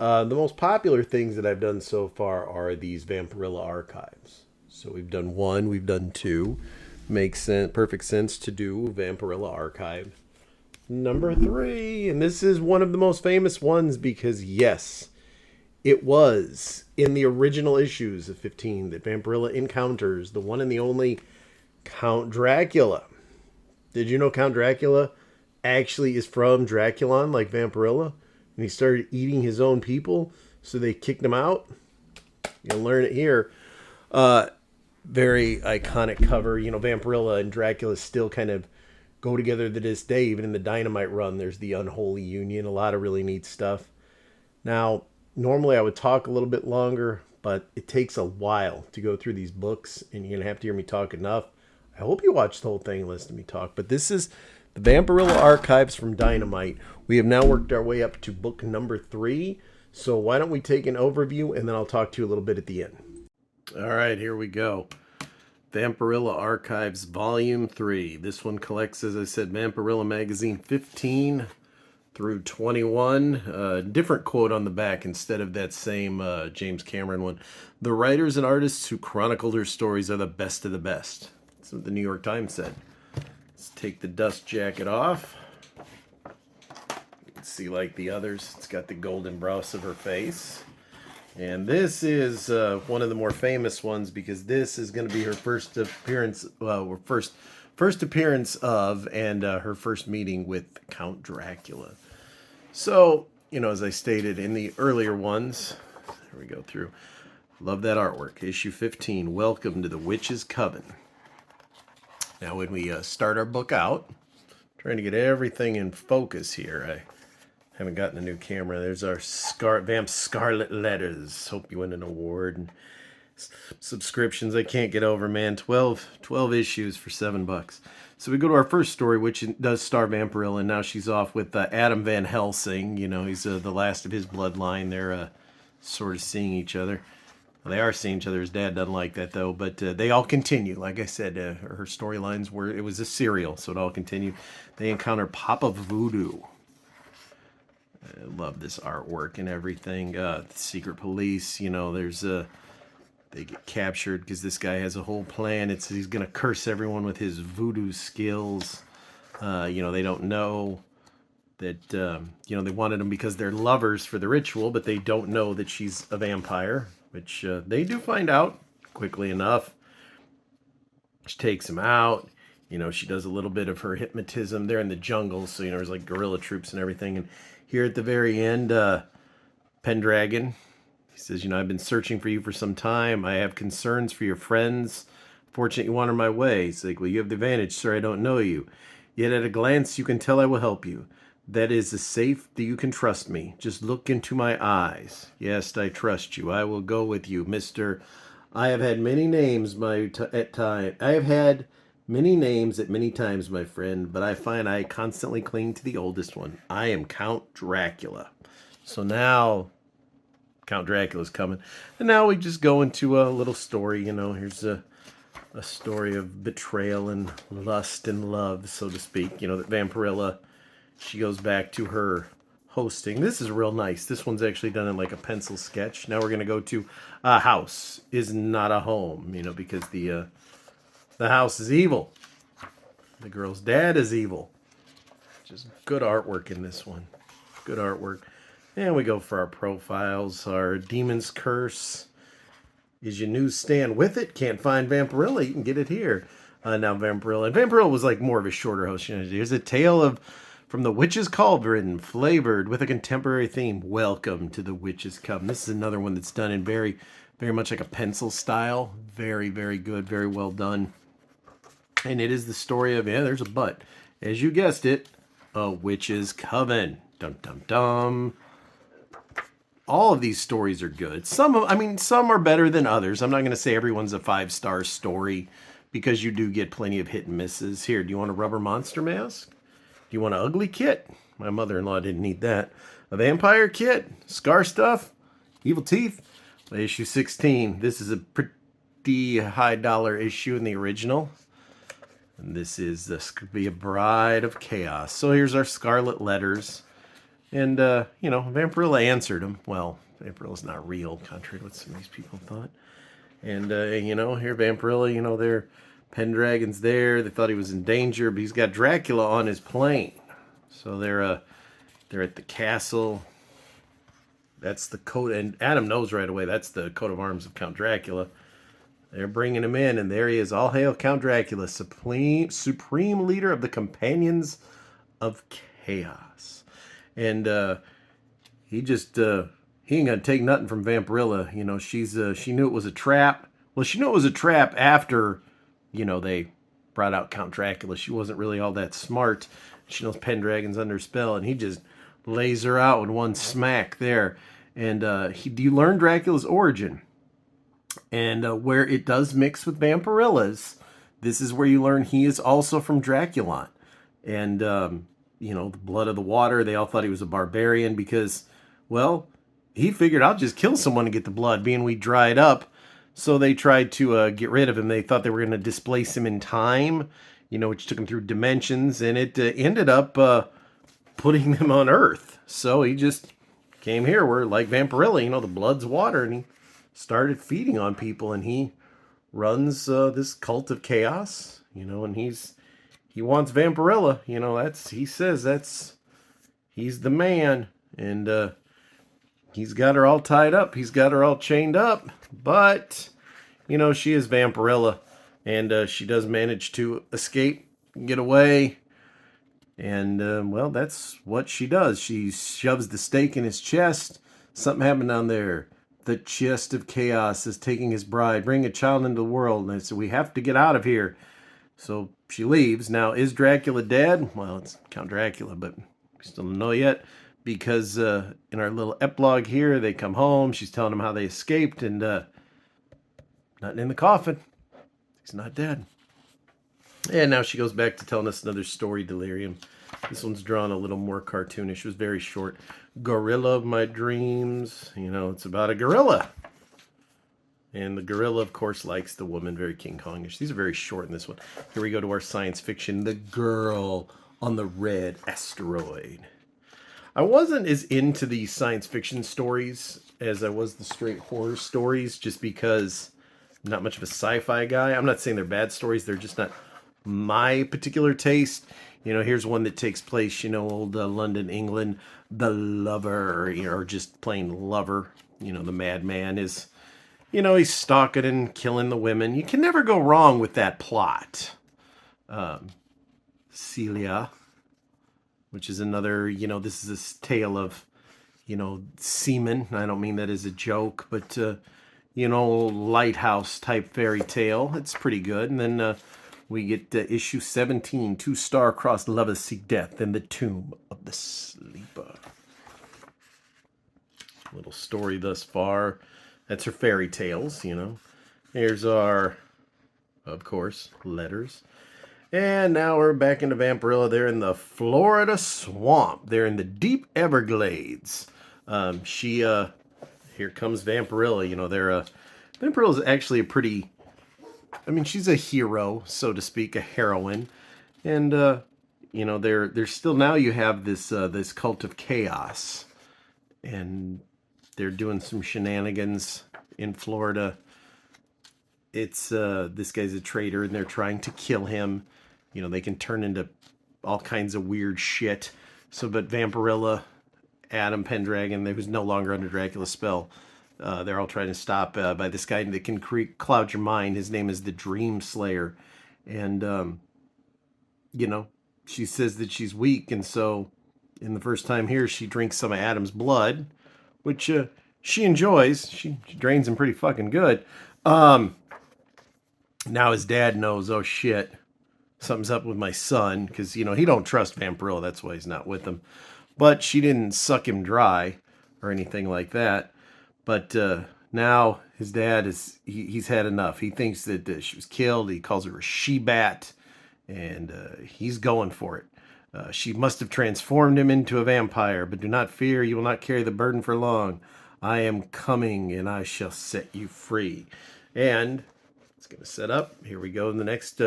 The most popular things that I've done so far are these Vampirella archives. So we've done one, we've done two. Makes sense, perfect sense to do Vampirella archive. Number three, and this is one of the most famous ones because yes, it was in the original issues of 15 that Vampirella encounters the one and the only Count Dracula. Did you know Count Dracula actually is from Draculon, like Vampirella? And he started eating his own people, so they kicked him out. You'll learn it here. Very iconic cover. You know, Vampirella and Dracula still kind of go together to this day. Even in the Dynamite run, there's the Unholy Union. A lot of really neat stuff. Now, normally I would talk a little bit longer, but it takes a while to go through these books, and you're going to have to hear me talk enough. I hope you watch the whole thing and listen to me talk. But this is the Vampirella Archives from Dynamite. We have now worked our way up to book number 3. So why don't we take an overview, and then I'll talk to you a little bit at the end. All right, here we go. Vampirella Archives Volume 3. This one collects, as I said, Vampirella Magazine 15 through 21. Different quote on the back instead of that same James Cameron one. The writers and artists who chronicled her stories are the best of the best. That's what the New York Times said. Let's take the dust jacket off. You can see, like the others, it's got the golden brows of her face. And this is one of the more famous ones because this is going to be her first appearance, first appearance of, and her first meeting with Count Dracula. So, you know, as I stated in the earlier ones, here we go through. Love that artwork. Issue 15. Welcome to the Witch's Coven. Now, when we start our book out, trying to get everything in focus here. I haven't gotten a new camera. There's our Vamp Scarlet Letters. Hope you win an award. And subscriptions I can't get over, man. 12 issues for $7. So we go to our first story, which does star Vampirella, and now she's off with Adam Van Helsing. You know, he's the last of his bloodline. They're sort of seeing each other. Well, they are seeing each other. His dad doesn't like that, though. But they all continue. Like I said, her storylines were, it was a serial, so it all continued. They encounter Papa Voodoo. I love this artwork and everything. The secret police, you know, there's they get captured because this guy has a whole plan. He's going to curse everyone with his voodoo skills. You know, they don't know that, you know, they wanted him because they're lovers for the ritual, but they don't know that she's a vampire, which they do find out quickly enough. She takes him out. You know, she does a little bit of her hypnotism. They're in the jungle, so, you know, there's like guerrilla troops and everything. And here at the very end, Pendragon, he says, you know, I've been searching for you for some time. I have concerns for your friends. Fortunate you wander my way. He's like, well, you have the advantage, sir. I don't know you. Yet at a glance, you can tell I will help you. That is a safe that you can trust me. Just look into my eyes. Yes, I trust you. I will go with you, Mr. I have had many names at time. I have had many names at many times, my friend, but I find I constantly cling to the oldest one. I am Count Dracula. So now Count Dracula's coming. And now we just go into a little story, you know. Here's a story of betrayal and lust and love, so to speak. You know, that Vampirella, she goes back to her hosting. This is real nice. This one's actually done in like a pencil sketch. Now we're going to go to a house is not a home, you know, because the house is evil. The girl's dad is evil. Just good artwork in this one. Good artwork. And we go for our profiles. Our Demon's Curse. Is your newsstand with it? Can't find Vampirella. You can get it here. Now Vampirella. And Vampirella was like more of a shorter host. You know, here's a tale from the Witch's Cauldron, flavored with a contemporary theme. Welcome to the Witch's Coven. This is another one that's done in very, very much like a pencil style. Very, very good. Very well done. And it is the story of, yeah, there's a but. As you guessed it, a witch's coven. Dum, dum, dum. All of these stories are good. Some are better than others. I'm not going to say everyone's a 5-star story because you do get plenty of hit and misses. Here, do you want a rubber monster mask? Do you want an ugly kit? My mother-in-law didn't need that. A vampire kit? Scar stuff? Evil teeth? Issue 16. This is a pretty high dollar issue in the original. And this could be a Bride of Chaos. So here's our Scarlet Letters. And, Vampirella answered him. Well, Vampirella's not real, contrary to what some of these people thought. And, here Vampirella, their Pendragon's there. They thought he was in danger, but he's got Dracula on his plane. So they're at the castle. That's the coat, and Adam knows right away that's the coat of arms of Count Dracula. They're bringing him in, and there he is. All hail Count Dracula, supreme leader of the Companions of Chaos. And he ain't gonna take nothing from Vampirella. She knew it was a trap. Well, she knew it was a trap after, they brought out Count Dracula. She wasn't really all that smart. She knows Pendragon's under spell, and he just lays her out with one smack there. And you learn Dracula's origin. And where it does mix with Vampirella's, this is where you learn he is also from Draculon. And, the blood of the water, they all thought he was a barbarian because, well, he figured I'll just kill someone to get the blood, being we dried up. So they tried to get rid of him. They thought they were going to displace him in time, which took him through dimensions. And it ended up putting them on Earth. So he just came here where, like Vampirella, the blood's water, and he started feeding on people, and he runs this cult of chaos, and he wants Vampirella, he's the man, and he's got her all tied up, he's got her all chained up, but, she is Vampirella, and she does manage to escape, get away, and, that's what she does. She shoves the stake in his chest. Something happened down there. The chest of chaos is taking his bride, bring a child into the world. And so we have to get out of here. So she leaves. Now, is Dracula dead? Well, it's Count Dracula, but we still don't know yet. Because in our little epilogue here, they come home. She's telling them how they escaped. And nothing in the coffin. He's not dead. And now she goes back to telling us another story, Delirium. This one's drawn a little more cartoonish. It was very short. Gorilla of my dreams. It's about a gorilla. And the gorilla, of course, likes the woman. Very King Kongish. These are very short in this one. Here we go to our science fiction. The Girl on the Red Asteroid. I wasn't as into the science fiction stories as I was the straight horror stories, just because I'm not much of a sci-fi guy. I'm not saying they're bad stories. They're just not my particular taste. Here's one that takes place, old London, England. The lover, or just plain lover. The madman is, he's stalking and killing the women. You can never go wrong with that plot. Celia, which is another, this is a tale of, semen. I don't mean that as a joke, but, lighthouse type fairy tale. It's pretty good. And then, we get issue 17, two star-crossed lovers seek death in the tomb of the sleeper. Little story thus far. That's her fairy tales, Here's our, of course, letters. And now we're back into Vampirella. They're in the Florida swamp. They're in the deep Everglades. Here comes Vampirella. Vampirella's actually a pretty... she's a hero, so to speak, a heroine, and there's still, now you have this cult of chaos, and they're doing some shenanigans in Florida. It's this guy's a traitor, and they're trying to kill him. They can turn into all kinds of weird shit. So, but Vampirella, Adam Pendragon, who's no longer under Dracula's spell. They're all trying to stop by this guy that can cloud your mind. His name is the Dream Slayer. And, she says that she's weak. And so in the first time here, she drinks some of Adam's blood, which she enjoys. She drains him pretty fucking good. Now his dad knows, oh shit, something's up with my son. Because, he don't trust Vampirella. That's why he's not with him. But she didn't suck him dry or anything like that. But now his dad he's had enough. He thinks that she was killed. He calls her a she-bat, and he's going for it. She must have transformed him into a vampire, but do not fear, you will not carry the burden for long. I am coming, and I shall set you free. And it's going to set up. Here we go in the next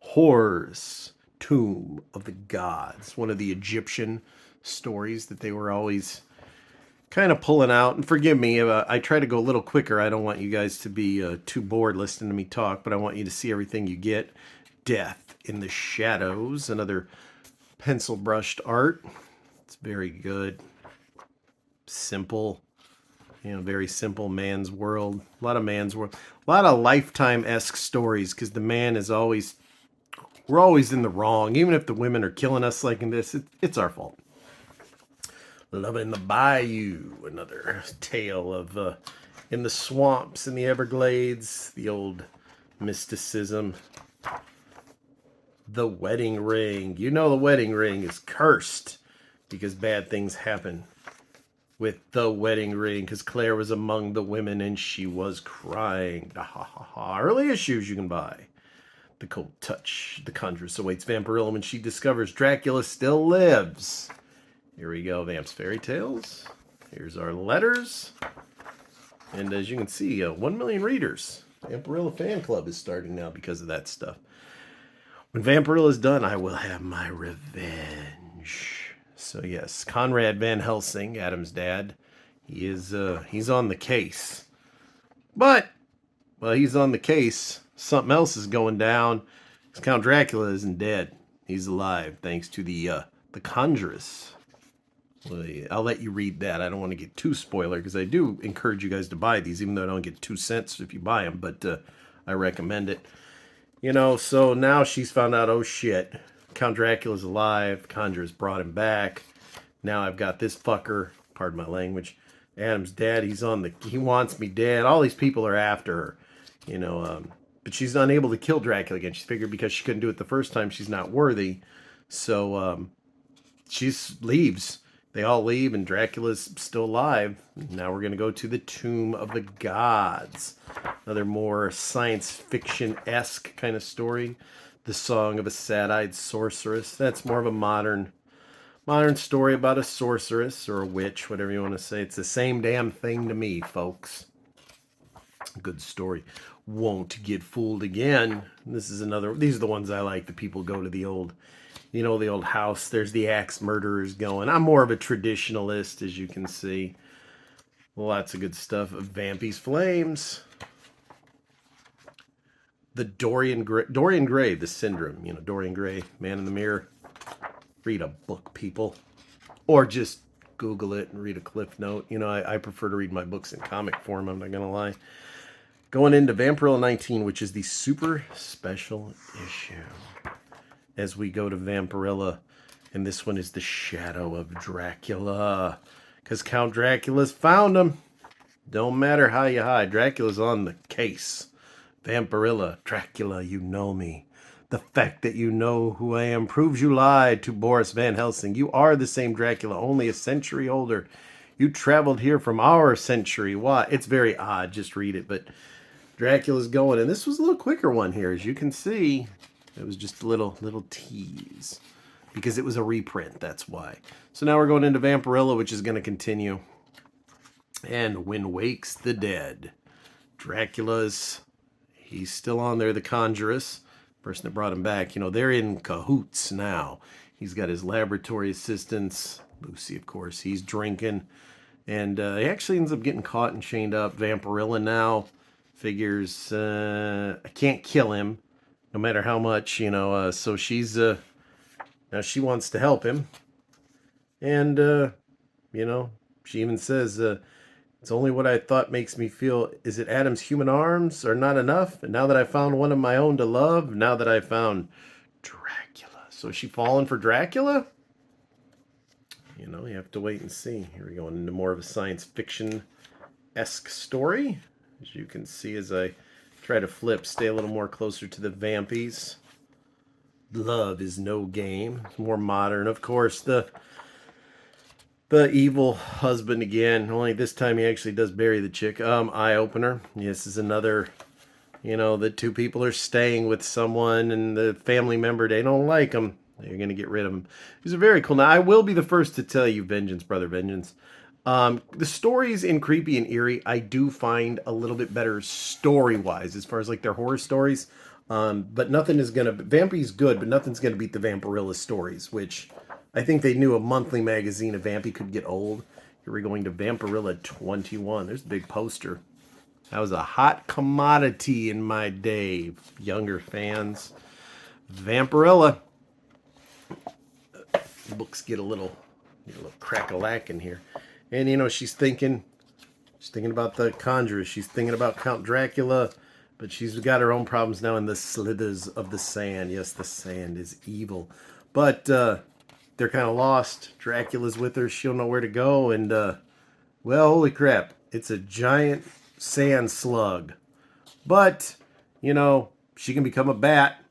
Horrors, Tomb of the Gods, one of the Egyptian stories that they were always kind of pulling out. And forgive me, I try to go a little quicker. I don't want you guys to be too bored listening to me talk, but I want you to see everything you get. Death in the Shadows, another pencil brushed art. It's very good. Simple. Very simple man's world. A lot of man's world. A lot of Lifetime-esque stories, because the man is always... We're always in the wrong. Even if the women are killing us like in this, it's our fault. Love in the Bayou. Another tale of in the swamps, in the Everglades. The old mysticism. The Wedding Ring. You know the wedding ring is cursed because bad things happen with the wedding ring, because Claire was among the women and she was crying. Ha ha ha. Early issues you can buy. The Cold Touch. The Conjuress awaits Vampirella when she discovers Dracula still lives. Here we go, Vamp's Fairy Tales. Here's our letters. And as you can see, 1 million readers. Vampirella fan club is starting now because of that stuff. When Vampirella is done, I will have my revenge. So yes, Conrad Van Helsing, Adam's dad, he's on the case. But while he's on the case, something else is going down. Count Dracula isn't dead. He's alive, thanks to the Conjuress. Well, I'll let you read that. I don't want to get too spoiler, because I do encourage you guys to buy these, even though I don't get 2 cents if you buy them, but I recommend it. So now she's found out, oh shit, Count Dracula's alive. Conjuress brought him back. Now I've got this fucker, pardon my language, Adam's dad. He wants me dead. All these people are after her, but she's unable to kill Dracula again. She figured because she couldn't do it the first time, she's not worthy. So she leaves. They all leave, and Dracula's still alive. Now we're going to go to the Tomb of the Gods. Another more science fiction-esque kind of story. The Song of a Sad-Eyed Sorceress. That's more of a modern story about a sorceress or a witch, whatever you want to say. It's the same damn thing to me, folks. Good story. Won't Get Fooled Again. These are the ones I like. The people go to the old... the old house. There's the axe murderers going. I'm more of a traditionalist, as you can see. Lots of good stuff. Vampy's Flames. The Dorian Gray, The Syndrome. Dorian Gray, Man in the Mirror. Read a book, people. Or just Google it and read a cliff note. I prefer to read my books in comic form, I'm not going to lie. Going into Vampirella 19, which is the super special issue. As we go to Vampirella, and this one is the Shadow of Dracula, because Count Dracula's found him. Don't matter how you hide, Dracula's on the case. Vampirella, Dracula, you know me. The fact that you know who I am proves you lied to Boris Van Helsing. You are the same Dracula, only a century older. You traveled here from our century. Why? It's very odd, just read it, but Dracula's going, and this was a little quicker one here, as you can see. It was just a little tease. Because it was a reprint, that's why. So now we're going into Vampirella, which is going to continue. And When Wakes the Dead. He's still on there, the Conjuress. Person that brought him back. They're in cahoots now. He's got his laboratory assistants. Lucy, of course, he's drinking. And he actually ends up getting caught and chained up. Vampirella now figures, I can't kill him. No matter how much, so she's, now she wants to help him. And, she even says, it's only what I thought makes me feel, is it Adam's human arms are not enough? And now that I found one of my own to love, now that I found Dracula. So is she falling for Dracula? You have to wait and see. Here we go into more of a science fiction-esque story. As you can see, as I try to stay a little more closer to the vampies. Love is no game. It's more modern. Of course, the evil husband again. Only this time he actually does bury the chick. Eye-opener. This is another, the two people are staying with someone and the family member, they don't like them. They're going to get rid of them. These are very cool. Now, I will be the first to tell you, vengeance, brother, vengeance. The stories in Creepy and Eerie, I do find a little bit better story-wise, as far as like their horror stories. But nothing is going to... Vampy's good, but nothing's going to beat the Vampirella stories, which I think they knew a monthly magazine of Vampy could get old. Here we're going to Vampirella 21. There's a big poster. That was a hot commodity in my day. Younger fans. Vampirella. Books get a little crack-a-lack in here. And, you know, she's thinking about the Conjurers. She's thinking about Count Dracula. But she's got her own problems now in the slithers of the sand. Yes, the sand is evil. But they're kind of lost. Dracula's with her. She'll know where to go. And, well, holy crap. It's a giant sand slug. But, you know, she can become a bat.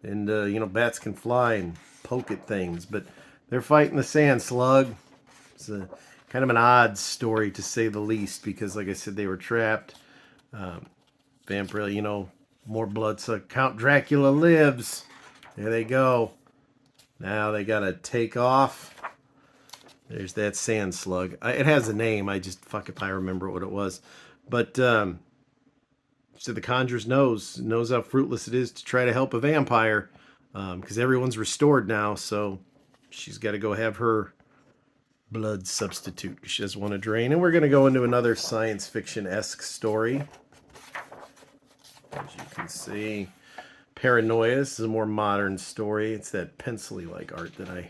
And, you know, bats can fly and poke at things. But they're fighting the sand slug. It's a kind of an odd story, to say the least. Because, like I said, they were trapped. Vampirella, you know, more bloodsuck. Count Dracula lives. There they go. Now they gotta take off. There's that sand slug. It has a name. I just, fuck if I remember what it was. But, so the Conjurers knows how fruitless it is to try to help a vampire. Because everyone's restored now. So she's got to go have her blood substitute. She doesn't want to drain. And we're going to go into another science fiction-esque story. As you can see, Paranoia. This is a more modern story. It's that pencil-y like art that I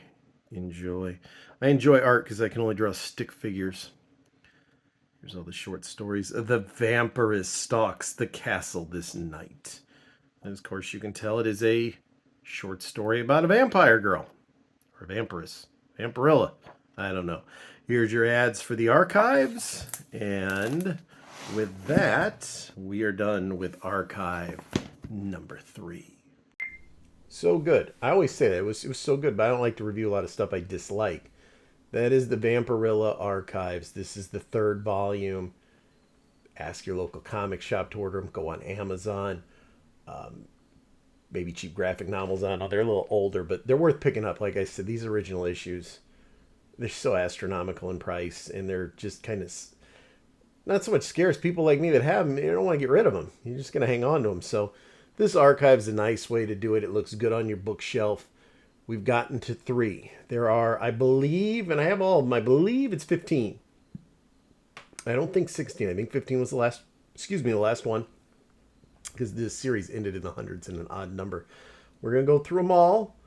enjoy. I enjoy art because I can only draw stick figures. Here's all the short stories. The vampiress stalks the castle this night. And of course, you can tell it is a short story about a vampire girl. Or vampiress. Vampirella. I don't know. Here's your ads for the archives. And with that, we are done with archive number 3. So good. I always say that. It was so good, but I don't like to review a lot of stuff I dislike. That is the Vampirella archives. This is the 3rd volume. Ask your local comic shop to order them. Go on Amazon. Maybe cheap graphic novels. I don't know. They're a little older, but they're worth picking up. Like I said, these original issues, they're so astronomical in price, and they're just kind of not so much scarce. People like me that have them, you don't want to get rid of them. You're just going to hang on to them. So this archive is a nice way to do it. It looks good on your bookshelf. We've gotten to 3. There are, I believe, and I have all of them, I believe it's 15. I don't think 16. I think 15 was the last one. Because this series ended in the hundreds in an odd number. We're going to go through them all.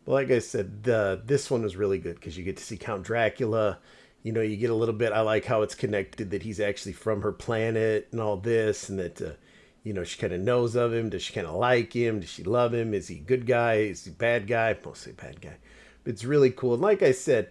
But like I said, this one was really good because you get to see Count Dracula. You know, you get a little bit, I like how it's connected that he's actually from her planet and all this. And that, you know, she kind of knows of him. Does she kind of like him? Does she love him? Is he a good guy? Is he a bad guy? Mostly bad guy. But it's really cool. And like I said,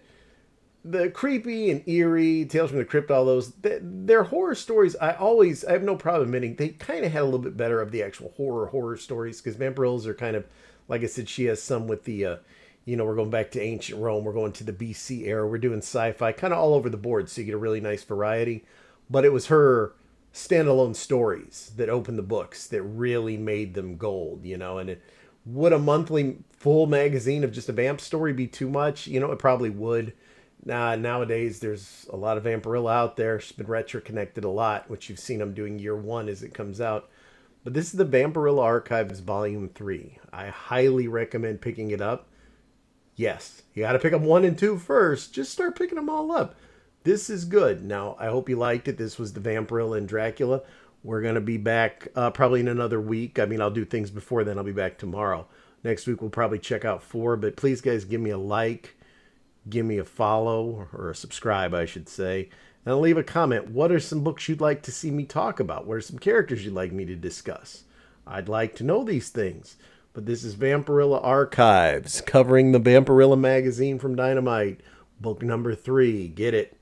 the creepy and eerie, Tales from the Crypt, all those, they're horror stories. I have no problem admitting they kind of had a little bit better of the actual horror stories, because Vampirillas are kind of, like I said, she has some with the, you know, we're going back to ancient Rome, we're going to the BC era, we're doing sci-fi, kind of all over the board, so you get a really nice variety. But it was her standalone stories that opened the books that really made them gold, you know. And would a monthly full magazine of just a vamp story be too much? You know, it probably would. Nowadays, there's a lot of Vampirella out there. She's been retro-connected a lot, which you've seen them doing year 1 as it comes out. But this is the Vampirella Archives Volume 3. I highly recommend picking it up. Yes, you got to pick up 1 and 2 first. Just start picking them all up. This is good. Now, I hope you liked it. This was the Vampirella and Dracula. We're going to be back probably in another week. I mean, I'll do things before then. I'll be back tomorrow. Next week, we'll probably check out 4. But please, guys, give me a like. Give me a follow, or a subscribe, I should say. And leave a comment. What are some books you'd like to see me talk about? What are some characters you'd like me to discuss? I'd like to know these things. But this is Vampirella Archives, covering the Vampirella magazine from Dynamite. Book number 3. Get it.